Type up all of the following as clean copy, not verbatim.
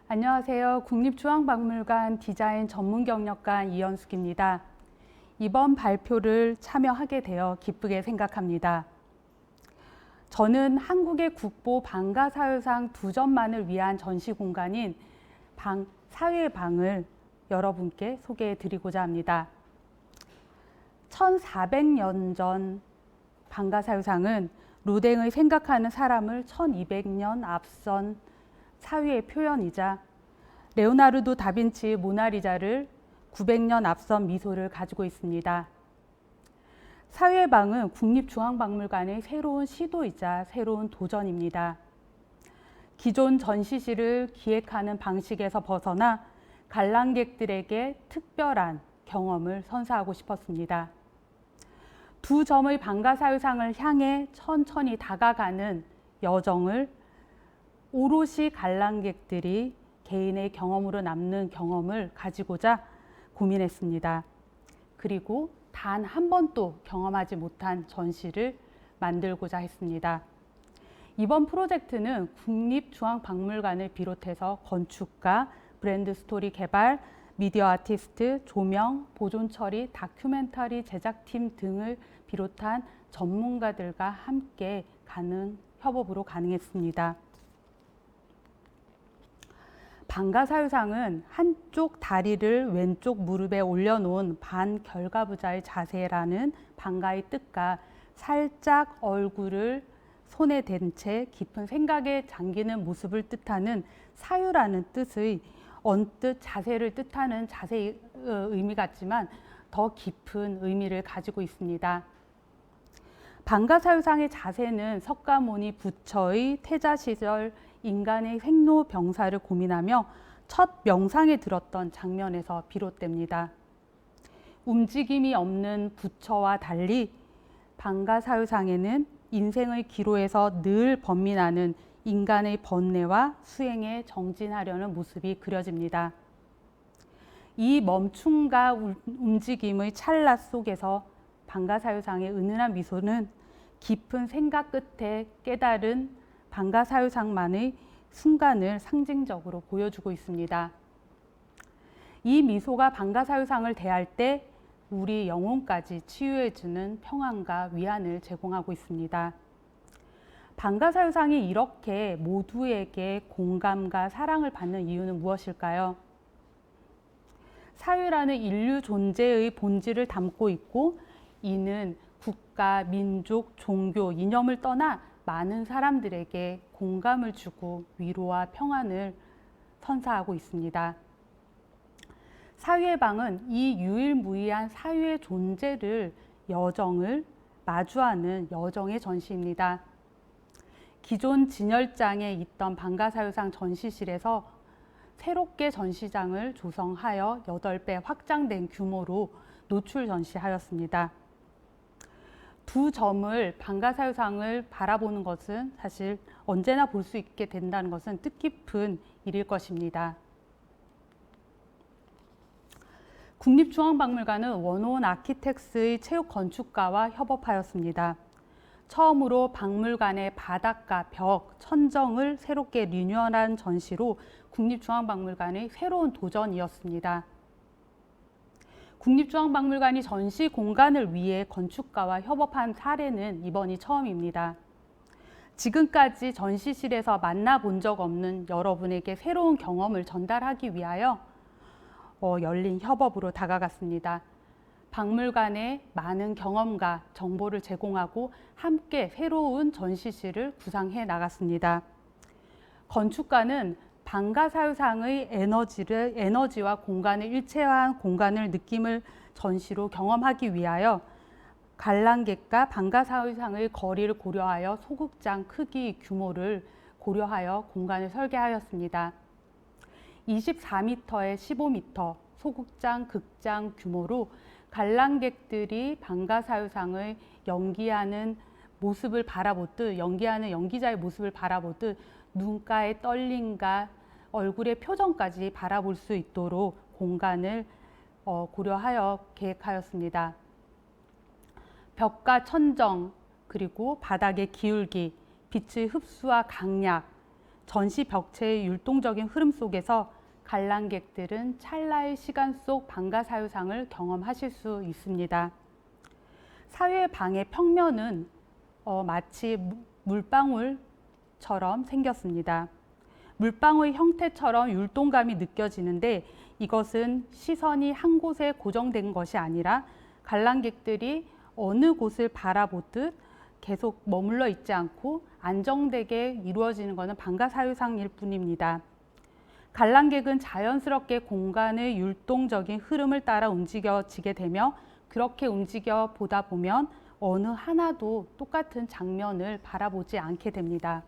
안녕하세요. 국립중앙박물관 디자인 전문경력관 이연숙입니다. 이번 발표를 참여하게 되어 기쁘게 생각합니다. 저는 한국의 국보 방가사유상 2점만을 위한 전시 공간인 사회방을 여러분께 소개해 드리고자 합니다. 1400년 전 방가사유상은 루댕의 생각하는 사람을 1200년 앞선 사회의 표현이자 레오나르도 다빈치의 모나리자를 900년 앞선 미소를 가지고 있습니다. 사회방은 국립중앙박물관의 새로운 시도이자 새로운 도전입니다. 기존 전시실을 기획하는 방식에서 벗어나 관람객들에게 특별한 경험을 선사하고 싶었습니다. 2점의 방가사유상을 향해 천천히 다가가는 여정을 오롯이 관람객들이 개인의 경험으로 남는 경험을 가지고자 고민했습니다. 그리고 단 한 번도 경험하지 못한 전시를 만들고자 했습니다. 이번 프로젝트는 국립중앙박물관을 비롯해서 건축가, 브랜드 스토리 개발, 미디어 아티스트, 조명, 보존 처리, 다큐멘터리 제작팀 등을 비롯한 전문가들과 함께 협업으로 가능했습니다. 방가사유상은 한쪽 다리를 왼쪽 무릎에 올려놓은 반결과부자의 자세라는 방가의 뜻과 살짝 얼굴을 손에 댄 채 깊은 생각에 잠기는 모습을 뜻하는 사유라는 뜻의 언뜻 자세를 뜻하는 자세의 의미 같지만 더 깊은 의미를 가지고 있습니다. 방가사유상의 자세는 석가모니 부처의 태자 시절 인간의 생로병사를 고민하며 첫 명상에 들었던 장면에서 비롯됩니다. 움직임이 없는 부처와 달리 방가사유상에는 인생의 기로에서 늘 번민하는 인간의 번뇌와 수행에 정진하려는 모습이 그려집니다. 이 멈춤과 움직임의 찰나 속에서 방가사유상의 은은한 미소는 깊은 생각 끝에 깨달은 방가사유상만의 순간을 상징적으로 보여주고 있습니다. 이 미소가 방가사유상을 대할 때 우리 영혼까지 치유해주는 평안과 위안을 제공하고 있습니다. 방가사유상이 이렇게 모두에게 공감과 사랑을 받는 이유는 무엇일까요? 사유라는 인류 존재의 본질을 담고 있고 이는 국가, 민족, 종교, 이념을 떠나 많은 사람들에게 공감을 주고 위로와 평안을 선사하고 있습니다. 사유의 방은 이 유일무이한 사유의 존재를 여정을 마주하는 여정의 전시입니다. 기존 진열장에 있던 방가사유상 전시실에서 새롭게 전시장을 조성하여 8배 확장된 규모로 노출 전시하였습니다. 2점을 방가사유상을 바라보는 것은 사실 언제나 볼 수 있게 된다는 것은 뜻깊은 일일 것입니다. 국립중앙박물관은 원오원 아키텍스의 체육 건축가와 협업하였습니다. 처음으로 박물관의 바닥과 벽, 천정을 새롭게 리뉴얼한 전시로 국립중앙박물관의 새로운 도전이었습니다. 국립중앙박물관이 전시 공간을 위해 건축가와 협업한 사례는 이번이 처음입니다. 지금까지 전시실에서 만나본 적 없는 여러분에게 새로운 경험을 전달하기 위하여 열린 협업으로 다가갔습니다. 박물관에 많은 경험과 정보를 제공하고 함께 새로운 전시실을 구상해 나갔습니다. 건축가는 방가사유상의 에너지와 공간을 일체화한 공간을 느낌을 전시로 경험하기 위하여 관람객과 방가사유상의 거리를 고려하여 소극장 크기 규모를 고려하여 공간을 설계하였습니다. 24m에 15m 소극장, 극장 규모로 관람객들이 방가사유상의 연기하는 모습을 바라보듯 연기하는 연기자의 모습을 바라보듯 눈가의 떨림과 얼굴의 표정까지 바라볼 수 있도록 공간을 고려하여 계획하였습니다. 벽과 천정, 그리고 바닥의 기울기, 빛의 흡수와 강약, 전시 벽체의 율동적인 흐름 속에서 관람객들은 찰나의 시간 속 방가사유상을 경험하실 수 있습니다. 사유의 방의 평면은 마치 물방울처럼 생겼습니다. 물방울 형태처럼 율동감이 느껴지는데 이것은 시선이 한 곳에 고정된 것이 아니라 관람객들이 어느 곳을 바라보듯 계속 머물러 있지 않고 안정되게 이루어지는 것은 방가사유상일 뿐입니다. 관람객은 자연스럽게 공간의 율동적인 흐름을 따라 움직여지게 되며 그렇게 움직여 보다 보면 어느 하나도 똑같은 장면을 바라보지 않게 됩니다.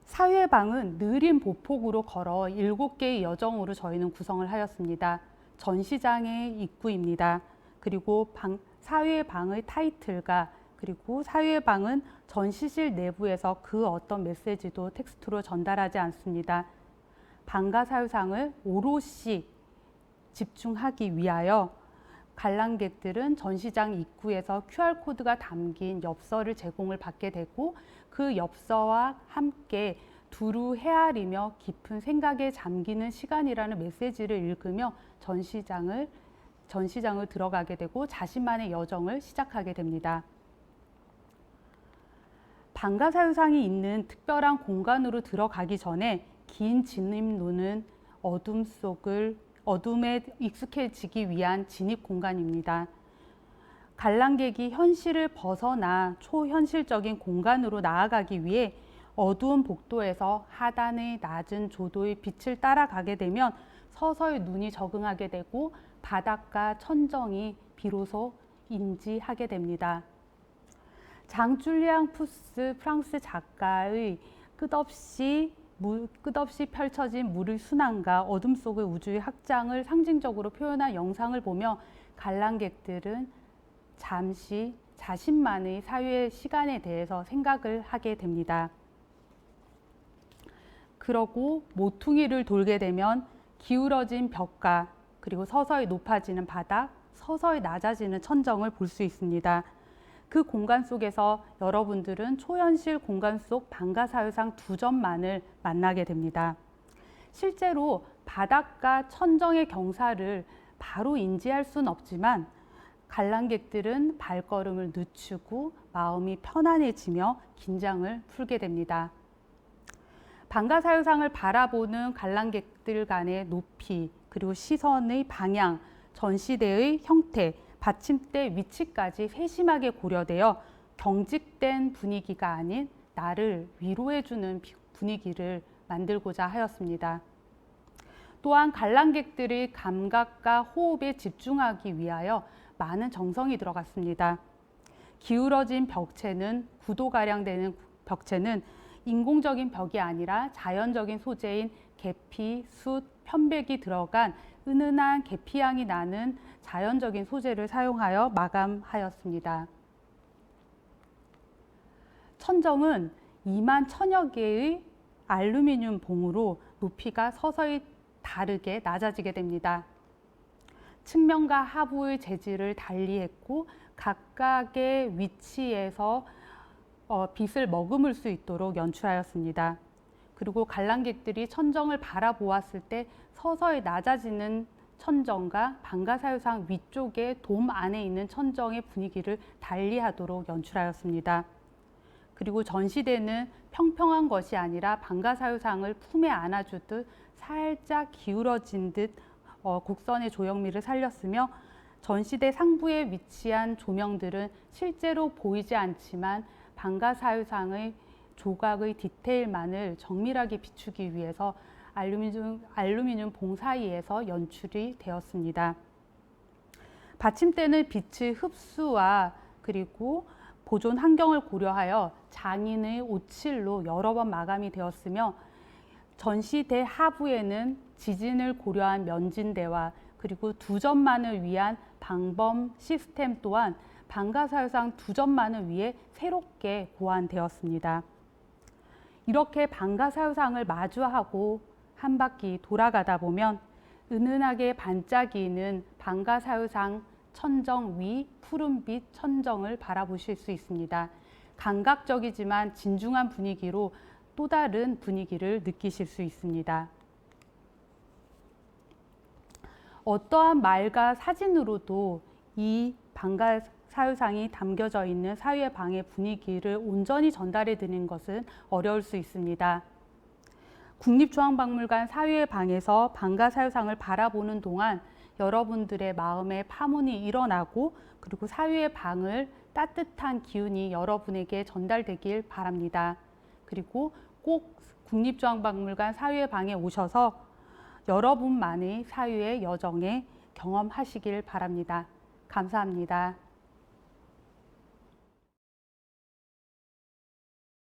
사유의 방은 느린 보폭으로 걸어 7개의 여정으로 저희는 구성을 하였습니다. 전시장의 입구입니다. 그리고 사유의 방의 타이틀과 그리고 사유의 방은 전시실 내부에서 그 어떤 메시지도 텍스트로 전달하지 않습니다. 방가사유상을 오롯이 집중하기 위하여 관람객들은 전시장 입구에서 QR코드가 담긴 엽서를 제공을 받게 되고 그 엽서와 함께 두루 헤아리며 깊은 생각에 잠기는 시간이라는 메시지를 읽으며 전시장을 들어가게 되고 자신만의 여정을 시작하게 됩니다. 방가사유상이 있는 특별한 공간으로 들어가기 전에 긴 진입로는 어둠에 익숙해지기 위한 진입 공간입니다. 관람객이 현실을 벗어나 초현실적인 공간으로 나아가기 위해 어두운 복도에서 하단의 낮은 조도의 빛을 따라가게 되면 서서히 눈이 적응하게 되고 바닥과 천정이 비로소 인지하게 됩니다. 장 줄리앙 푸스 프랑스 작가의 끝없이 펼쳐진 물의 순환과 어둠 속의 우주의 확장을 상징적으로 표현한 영상을 보며 관람객들은 잠시 자신만의 사유의 시간에 대해서 생각을 하게 됩니다. 그러고 모퉁이를 돌게 되면 기울어진 벽과 그리고 서서히 높아지는 바닥, 서서히 낮아지는 천정을 볼 수 있습니다. 그 공간 속에서 여러분들은 초현실 공간 속 방가사유상 두 점만을 만나게 됩니다. 실제로 바닥과 천정의 경사를 바로 인지할 수는 없지만 관람객들은 발걸음을 늦추고 마음이 편안해지며 긴장을 풀게 됩니다. 방가사유상을 바라보는 관람객들 간의 높이, 그리고 시선의 방향, 전시대의 형태, 받침대 위치까지 세심하게 고려되어 경직된 분위기가 아닌 나를 위로해주는 분위기를 만들고자 하였습니다. 또한 관람객들의 감각과 호흡에 집중하기 위하여 많은 정성이 들어갔습니다. 기울어진 벽체는 9도가량 되는 벽체는 인공적인 벽이 아니라 자연적인 소재인 계피, 숯, 편백이 들어간 은은한 계피향이 나는 자연적인 소재를 사용하여 마감하였습니다. 천정은 2만 1000여 개의 알루미늄 봉으로 높이가 서서히 다르게 낮아지게 됩니다. 측면과 하부의 재질을 달리했고 각각의 위치에서 빛을 머금을 수 있도록 연출하였습니다. 그리고 관람객들이 천정을 바라보았을 때 서서히 낮아지는 천정과 방가사유상 위쪽에 돔 안에 있는 천정의 분위기를 달리하도록 연출하였습니다. 그리고 전시대는 평평한 것이 아니라 방가사유상을 품에 안아주듯 살짝 기울어진 듯 곡선의 조형미를 살렸으며 전시대 상부에 위치한 조명들은 실제로 보이지 않지만 방가사유상의 조각의 디테일만을 정밀하게 비추기 위해서 알루미늄 봉 사이에서 연출이 되었습니다. 받침대는 빛의 흡수와 그리고 보존 환경을 고려하여 장인의 오칠로 여러 번 마감이 되었으며 전시대 하부에는 지진을 고려한 면진대와 그리고 두 점만을 위한 방범 시스템 또한 방가사유상 두 점만을 위해 새롭게 보완되었습니다. 이렇게 방가사유상을 마주하고 한 바퀴 돌아가다 보면 은은하게 반짝이는 방가사유상 천정 위 푸른빛 천정을 바라보실 수 있습니다. 감각적이지만 진중한 분위기로 또 다른 분위기를 느끼실 수 있습니다. 어떠한 말과 사진으로도 이 방가 사유상이 담겨져 있는 사유의 방의 분위기를 온전히 전달해 드리는 것은 어려울 수 있습니다. 국립중앙박물관 사유의 방에서 방가 사유상을 바라보는 동안 여러분들의 마음에 파문이 일어나고 그리고 사유의 방을 따뜻한 기운이 여러분에게 전달되길 바랍니다. 그리고 꼭 국립중앙박물관 사유의 방에 오셔서 여러분만의 사유의 여정에 경험하시길 바랍니다. 감사합니다.